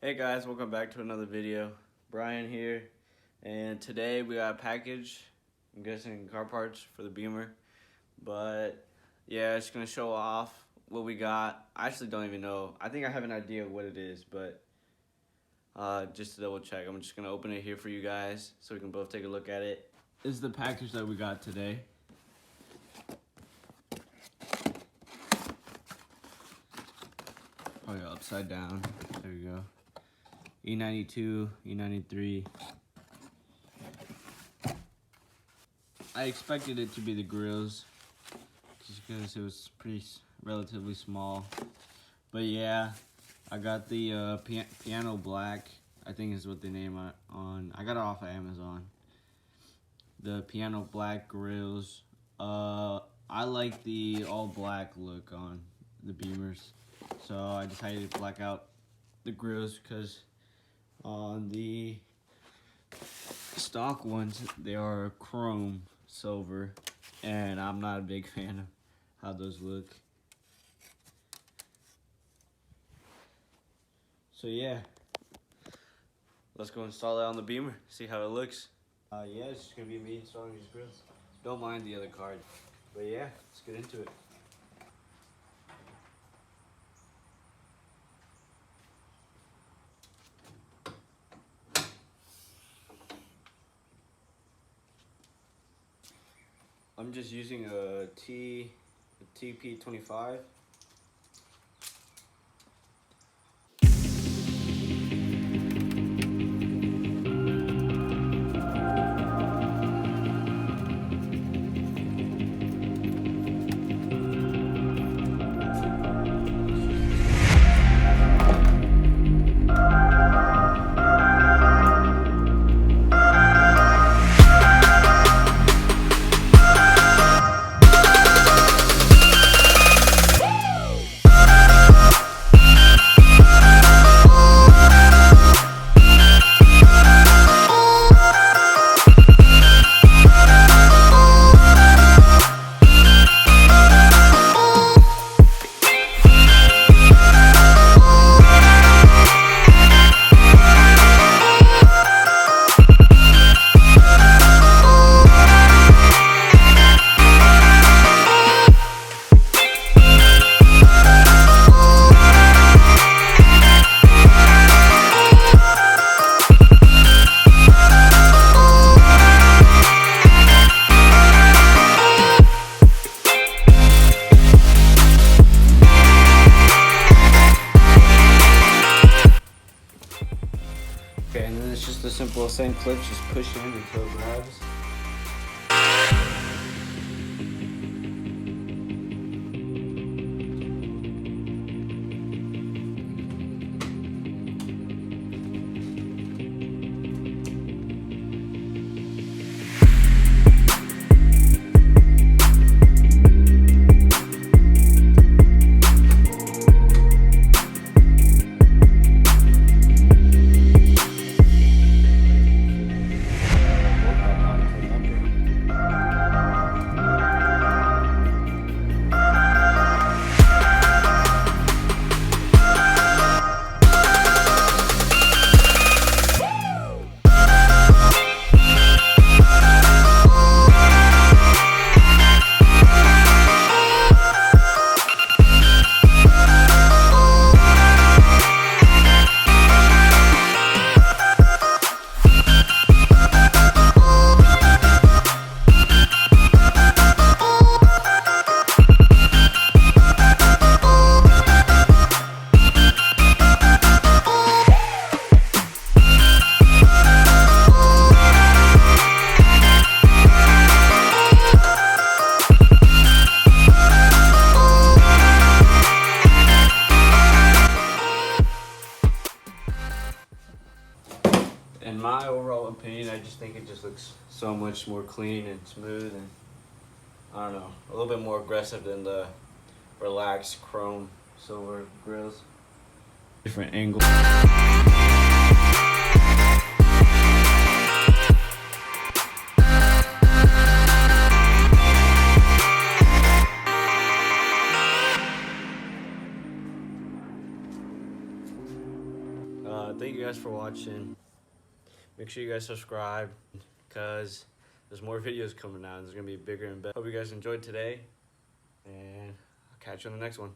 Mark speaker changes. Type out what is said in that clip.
Speaker 1: Hey guys, welcome back to another video. Brian here, and today we got a package, I'm guessing car parts for the Beamer. But yeah, it's gonna show off what we got. I actually don't even know. I think I have an idea of what it is, but just to double check, I'm just gonna open it here for you guys so we can both take a look at it. This is the package that we got today. Oh yeah, upside down. There we go. E92, E93. I expected it to be the grills just because it was relatively small. But yeah, I got the piano black, I think is what they name it on. I got it off of Amazon. The piano black grills. I like the all black look on the Beamers, so I decided to black out the grills because on the stock ones they are chrome silver, and I'm not a big fan of how those look. So yeah, let's go install it on the Beamer, see how it looks. Yeah, it's just gonna be me installing these grills. Don't mind the other card, but yeah, let's get into it. I'm just using a TP25. Okay, and then it's just a simple same clip, just push in until it grabs. In my overall opinion, I just think it just looks so much more clean and smooth, and I don't know, a little bit more aggressive than the relaxed chrome silver grills. Different angle. thank you guys for watching. Make sure you guys subscribe, because there's more videos coming out and it's gonna be bigger and better. Hope you guys enjoyed today, and I'll catch you on the next one.